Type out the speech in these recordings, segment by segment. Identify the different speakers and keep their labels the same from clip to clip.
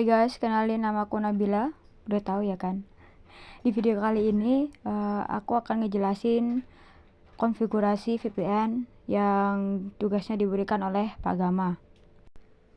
Speaker 1: Hai guys, kenalin nama aku Nabila. Udah tahu ya kan? Di video kali ini aku akan ngejelasin konfigurasi VPN yang tugasnya diberikan oleh Pak Gama.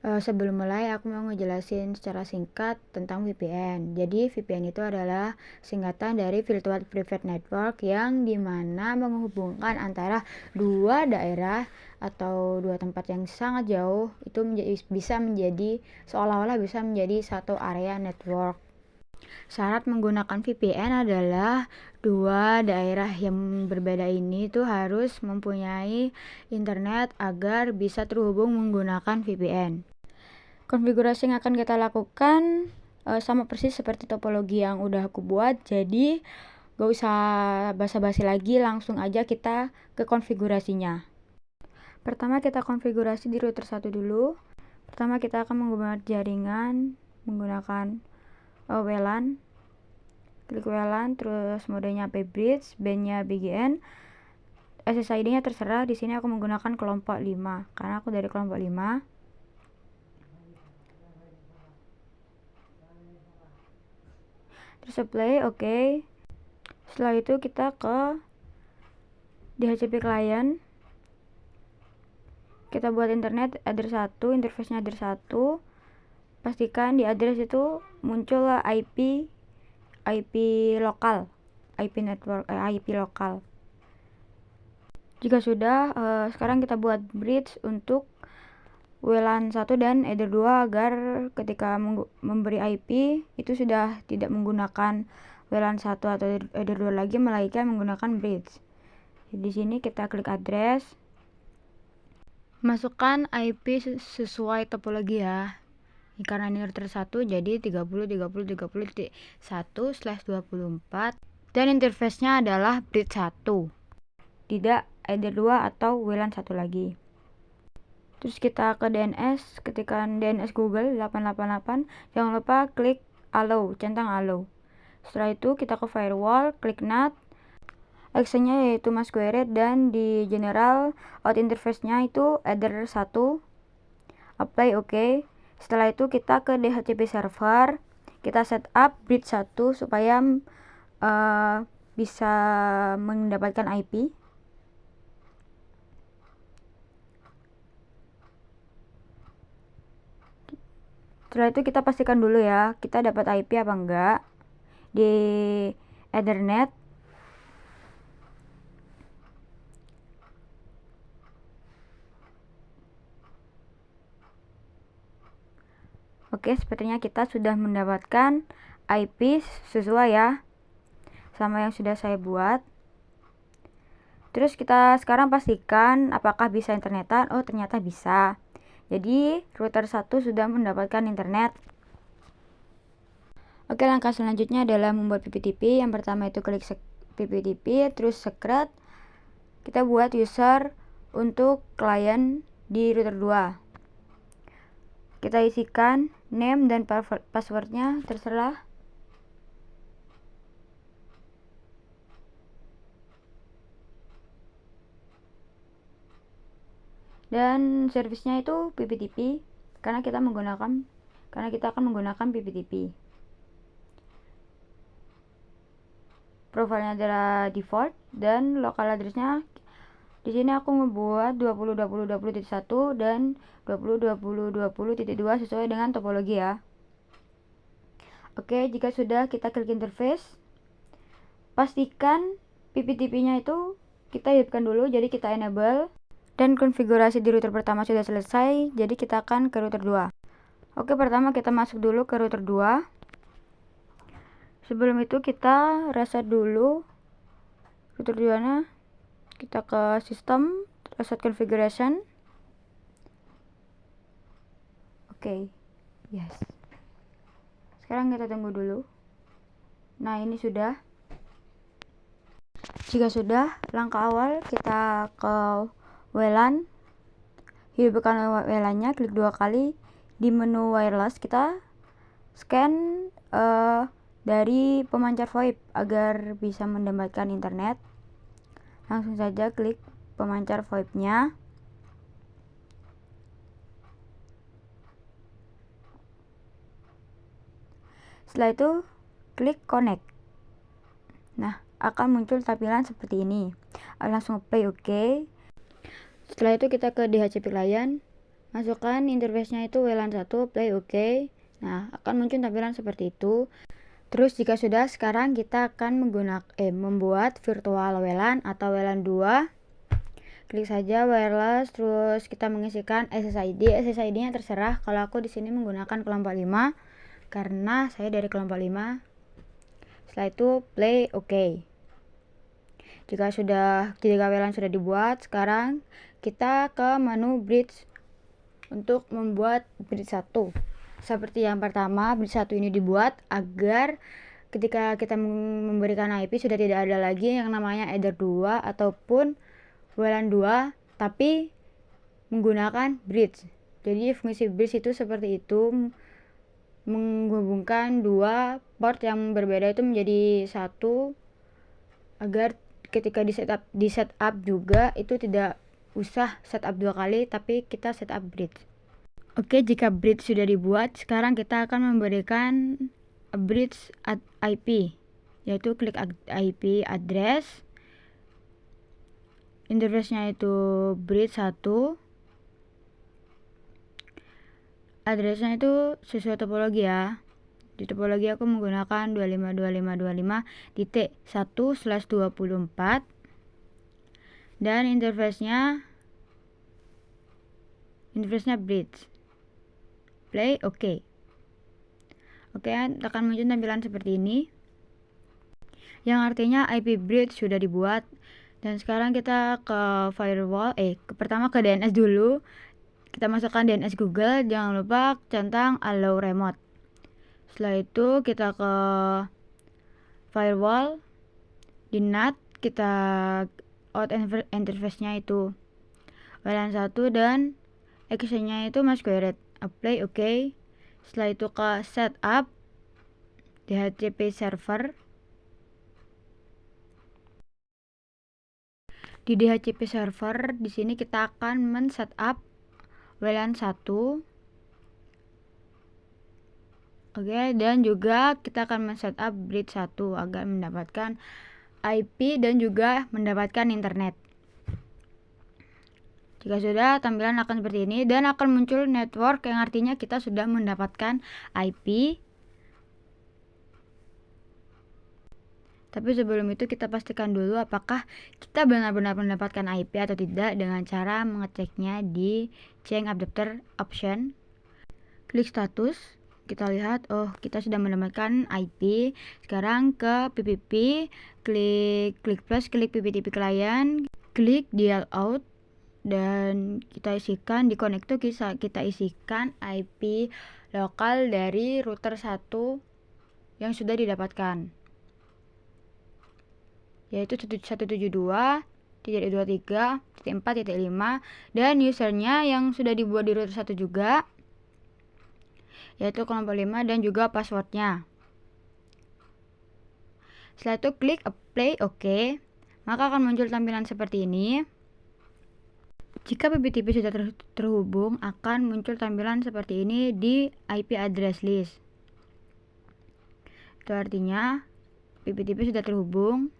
Speaker 1: Sebelum mulai aku mau ngejelasin secara singkat tentang VPN. Jadi VPN itu adalah singkatan dari Virtual Private Network yang dimana menghubungkan antara dua daerah atau dua tempat yang sangat jauh itu bisa menjadi seolah-olah bisa menjadi satu area network. Syarat menggunakan VPN adalah dua daerah yang berbeda ini tuh harus mempunyai internet agar bisa terhubung menggunakan VPN. Konfigurasi yang akan kita lakukan sama persis seperti topologi yang udah aku buat, jadi gak usah basa-basi lagi, langsung aja kita ke konfigurasinya. Pertama kita konfigurasi di router 1 dulu. Pertama kita akan menggunakan jaringan menggunakan WLAN. Klik WLAN, terus modenya IP bridge, bandnya BGN. SSID-nya terserah, di sini aku menggunakan kelompok 5 karena aku dari kelompok 5. Terus apply, oke. Setelah itu kita ke DHCP client. Kita buat internet address 1, interface-nya address 1. Pastikan di address itu muncul IP lokal, IP network, IP lokal. Jika sudah, sekarang kita buat bridge untuk WLAN 1 dan Ether 2 agar ketika memberi IP itu sudah tidak menggunakan WLAN 1 atau Ether 2 lagi, melainkan menggunakan bridge. Di sini kita klik address. Masukkan IP sesuai topologi ya. Karena ini router 1 jadi 30.30.30.1/24 dan interface-nya adalah bridge 1. Tidak Ether 2 atau WLAN 1 lagi. Terus kita ke DNS, ketikkan DNS Google 888. Jangan lupa klik allow, centang allow. Setelah itu kita ke firewall, klik NAT. Actionnya yaitu masquerade dan di general out interface-nya itu Ether 1. Apply OK. Setelah itu kita ke DHCP server. Kita setup bridge 1 supaya bisa mendapatkan IP. Setelah itu kita pastikan dulu ya, kita dapat IP apa enggak di Ethernet. Oke, sepertinya kita sudah mendapatkan IP sesuai ya sama yang sudah saya buat. Terus kita sekarang pastikan apakah bisa internetan. Oh, ternyata bisa. Jadi router 1 sudah mendapatkan internet. Oke, langkah selanjutnya adalah membuat PPTP. Yang pertama itu klik PPTP, terus secret. Kita buat user untuk klien di router 2. Kita isikan name dan passwordnya terserah. Dan servisnya itu PPTP karena kita akan menggunakan PPTP. Profilnya adalah default dan local addressnya di sini aku membuat 20.20.20.1 dan 20.20.20.2 sesuai dengan topologi ya. Oke, jika sudah kita klik interface. Pastikan PPTP-nya itu kita hidupkan dulu, jadi kita enable. Dan konfigurasi di router pertama sudah selesai, jadi kita akan ke router 2. Oke, pertama kita masuk dulu ke router 2. Sebelum itu kita reset dulu router 2-nya. Kita ke sistem, reset configuration. Oke, yes. Sekarang kita tunggu dulu. Nah, ini sudah. Jika sudah, langkah awal kita ke WLAN. Hidupkan WLAN-nya, klik 2 kali di menu wireless. Kita scan dari pemancar VoIP agar bisa mendapatkan internet. Langsung saja klik pemancar VoIP-nya. Setelah itu klik connect. Nah, akan muncul tampilan seperti ini. Langsung play OK. Setelah itu kita ke DHCP client, masukkan interface-nya itu WLAN 1, play OK. Nah, akan muncul tampilan seperti itu. Terus jika sudah, sekarang kita akan membuat virtual WLAN atau WLAN 2. Klik saja wireless, terus kita mengisikan SSID. SSID-nya terserah. Kalau aku di sini menggunakan kelompok 5 karena saya dari kelompok 5. Setelah itu play OK. Jika WLAN sudah dibuat, sekarang kita ke menu bridge untuk membuat bridge 1. Seperti yang pertama, bridge 1 ini dibuat agar ketika kita memberikan IP sudah tidak ada lagi yang namanya either 2 ataupun WLAN 2 tapi menggunakan bridge. Jadi fungsi bridge itu seperti itu, menghubungkan dua port yang berbeda itu menjadi satu, agar ketika di setup juga itu tidak usah setup 2 kali tapi kita setup bridge. Oke, jika bridge sudah dibuat, sekarang kita akan memberikan bridge IP, yaitu klik IP address. Interface-nya itu bridge 1. Address-nya itu sesuai topologi ya. Di topologi aku menggunakan 252525.1/24 dan interface-nya bridge. Play OK. Oke, akan muncul tampilan seperti ini, yang artinya IP bridge sudah dibuat. Dan sekarang kita ke firewall, pertama ke DNS dulu. Kita masukkan DNS Google, jangan lupa centang allow remote. Setelah itu kita ke firewall, di NAT kita out interface-nya itu WLAN 1 dan access-nya itu masquerade. Apply OK. Setelah itu ke setup DHCP server. Di DHCP server di sini kita akan men-setup WLAN 1. Oke, dan juga kita akan men-setup bridge 1 agar mendapatkan IP dan juga mendapatkan internet. Jika sudah, tampilan akan seperti ini dan akan muncul network, yang artinya kita sudah mendapatkan IP. Tapi sebelum itu kita pastikan dulu apakah kita benar-benar mendapatkan IP atau tidak dengan cara mengeceknya di change adapter option. Klik status, kita lihat kita sudah mendapatkan IP. Sekarang ke PPP, klik plus, klik PPTP client, klik dial out dan kita isikan di connector, kita isikan IP lokal dari router 1 yang sudah didapatkan, yaitu 172.23.4.5 dan usernya yang sudah dibuat di router 1 juga, yaitu kelompok 5, dan juga passwordnya. Setelah itu klik apply OK, maka akan muncul tampilan seperti ini. Jika PPTP sudah terhubung, akan muncul tampilan seperti ini di IP address list. Itu artinya PPTP sudah terhubung.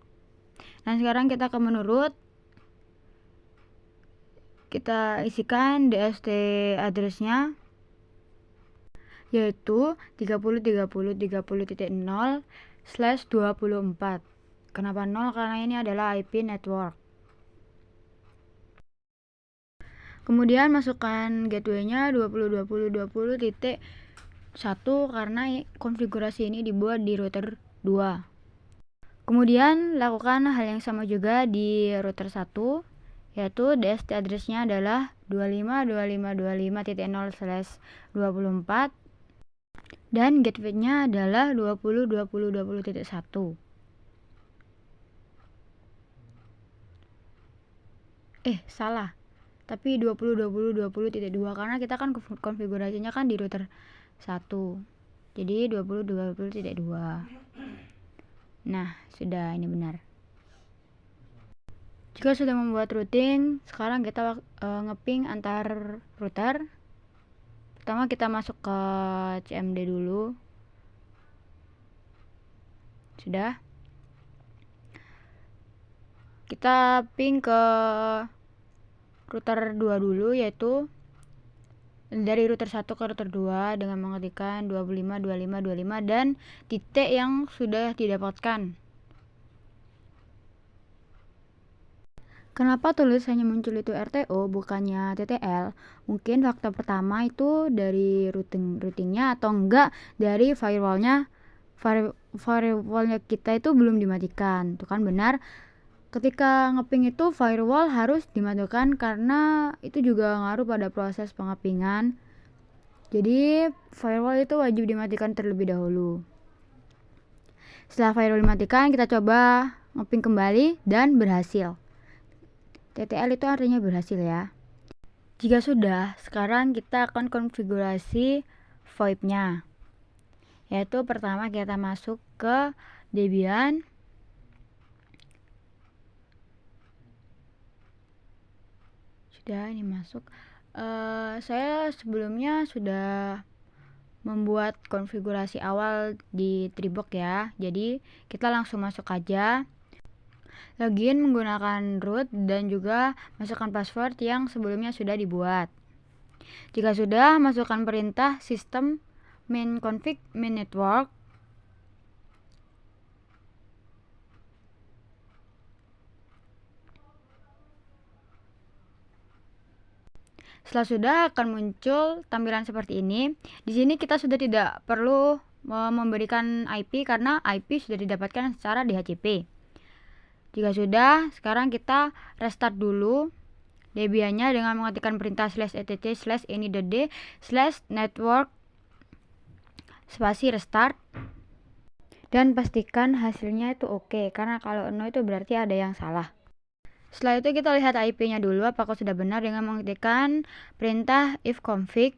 Speaker 1: Dan sekarang kita ke menu root. Kita isikan DST address-nya, yaitu 30.30.30.0/24. Kenapa 0? Karena ini adalah IP network. Kemudian masukkan gateway-nya 20.20.20.1 karena konfigurasi ini dibuat di router 2. Kemudian lakukan hal yang sama juga di router 1, yaitu DST address-nya adalah 25.25.25.0/24 dan gateway-nya adalah 20.20.20.1. Salah. Tapi 20.20.20.2 karena kita kan konfigurasinya kan di router 1. Jadi 20.20.2. Nah, sudah, ini benar. Jika sudah membuat routing, sekarang kita ngeping antar router. Pertama kita masuk ke CMD dulu. Sudah. Kita ping ke router 2 dulu, yaitu dari router 1 ke router 2 dengan mengetikkan 25.25.25 dan titik yang sudah didapatkan. Kenapa tulisannya muncul itu RTO bukannya TTL? Mungkin faktor pertama itu dari routingnya atau enggak dari firewallnya kita itu belum dimatikan. Itu kan benar. Ketika ngeping itu firewall harus dimatikan karena itu juga ngaruh pada proses pengepingan. Jadi firewall itu wajib dimatikan terlebih dahulu. Setelah firewall dimatikan, kita coba ngeping kembali dan berhasil. TTL itu artinya berhasil ya. Jika sudah, sekarang kita akan konfigurasi VoIP-nya. Yaitu pertama kita masuk ke Debian. Sudah, ini masuk. Saya sebelumnya sudah membuat konfigurasi awal di Tribox ya. Jadi kita langsung masuk aja. Login menggunakan root dan juga masukkan password yang sebelumnya sudah dibuat. Jika sudah, masukkan perintah system main config main network. Setelah sudah akan muncul tampilan seperti ini. Di sini kita sudah tidak perlu memberikan IP karena IP sudah didapatkan secara DHCP. Jika sudah, sekarang kita restart dulu Debiannya dengan mengetikkan perintah /etc/ini.d/network spasi restart dan pastikan hasilnya itu oke, karena kalau no itu berarti ada yang salah. Setelah itu kita lihat IP-nya dulu apakah sudah benar dengan mengetikkan perintah ifconfig.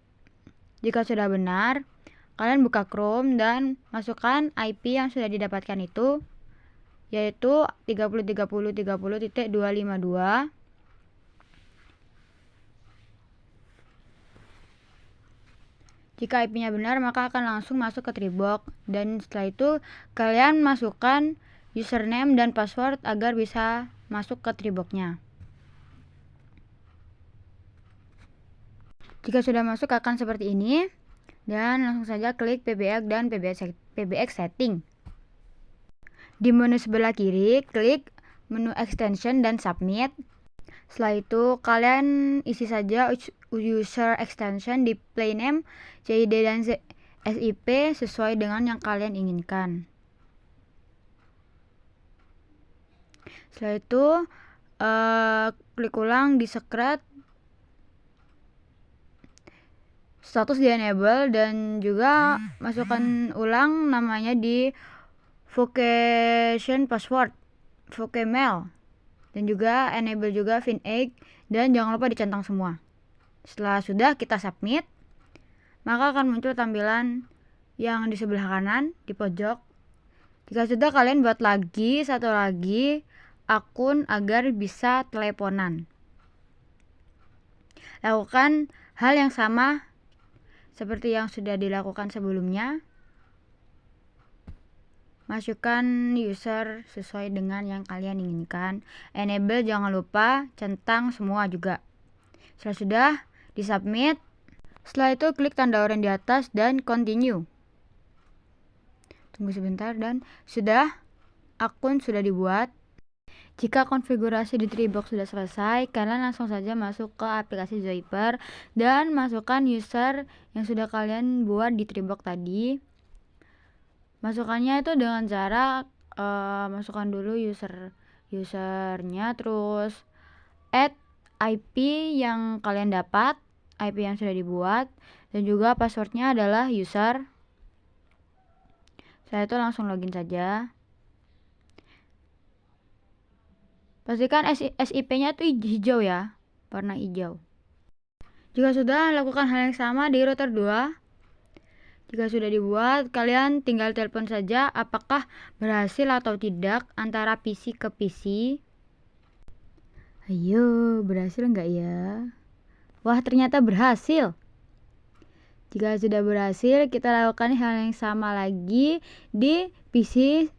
Speaker 1: Jika sudah benar, kalian buka Chrome dan masukkan IP yang sudah didapatkan itu, yaitu 30.30.30.252. Jika IP-nya benar, maka akan langsung masuk ke Tribox. Dan setelah itu, kalian masukkan username dan password agar bisa masuk ke Tribox-nya. Jika sudah masuk akan seperti ini. Dan langsung saja klik PBX dan PBX setting. Di menu sebelah kiri, klik menu extension dan submit. Setelah itu, kalian isi saja user extension di plain name, CID dan SIP sesuai dengan yang kalian inginkan. Setelah itu, klik ulang di secret, status di enable, dan juga masukkan ulang namanya di vocation password, vocamail, dan juga enable juga FinEgg, dan jangan lupa dicentang semua. Setelah sudah kita submit, maka akan muncul tampilan yang di sebelah kanan di pojok. Jika sudah, kalian buat lagi satu lagi akun agar bisa teleponan. Lakukan hal yang sama seperti yang sudah dilakukan sebelumnya. Masukkan user sesuai dengan yang kalian inginkan. Enable jangan lupa centang semua juga. Setelah sudah, disubmit. Setelah itu klik tanda oranye di atas dan continue. Tunggu sebentar dan sudah, akun sudah dibuat. Jika konfigurasi di Tribox sudah selesai, kalian langsung saja masuk ke aplikasi Zyper dan masukkan user yang sudah kalian buat di Tribox tadi. Masukkannya itu dengan cara masukkan dulu usernya, terus add IP yang kalian dapat, IP yang sudah dibuat, dan juga passwordnya adalah user. Setelah itu langsung login saja. Pastikan SIP-nya itu hijau ya, warna hijau. Jika sudah, lakukan hal yang sama di router 2. Jika sudah dibuat, kalian tinggal telepon saja apakah berhasil atau tidak antara PC ke PC. Ayo, berhasil nggak ya? Wah, ternyata berhasil. Jika sudah berhasil, kita lakukan hal yang sama lagi di PC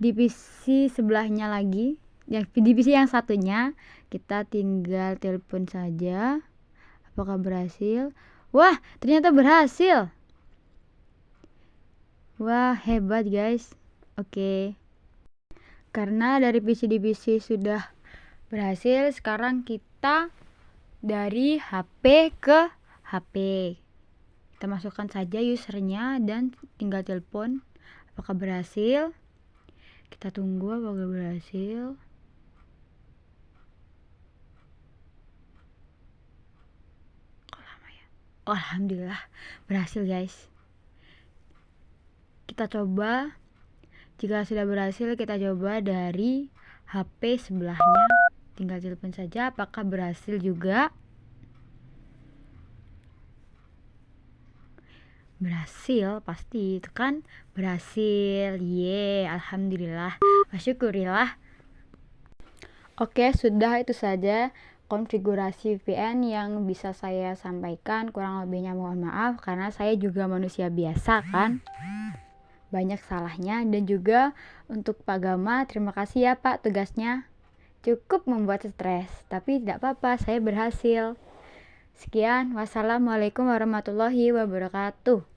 Speaker 1: di PC sebelahnya lagi, di PC yang satunya kita tinggal telepon saja. Apakah berhasil? Wah, ternyata berhasil. Wah, hebat guys. Oke. Karena dari PC di PC sudah berhasil, sekarang kita dari HP ke HP. Kita masukkan saja usernya dan tinggal telepon. Apakah berhasil? Kita tunggu apakah berhasil. Kok lama ya? Oh, alhamdulillah berhasil guys. Kita coba. Jika sudah berhasil, kita coba dari HP sebelahnya. Tinggal telepon saja apakah berhasil juga. Berhasil pasti, itu kan berhasil. Alhamdulillah, syukurilah. Oke, sudah itu saja konfigurasi VPN yang bisa saya sampaikan. Kurang lebihnya mohon maaf karena saya juga manusia biasa kan, banyak salahnya. Dan juga untuk Pak Gama, terima kasih ya Pak, tugasnya cukup membuat stres, tapi tidak apa-apa, saya berhasil. Sekian, wassalamualaikum warahmatullahi wabarakatuh.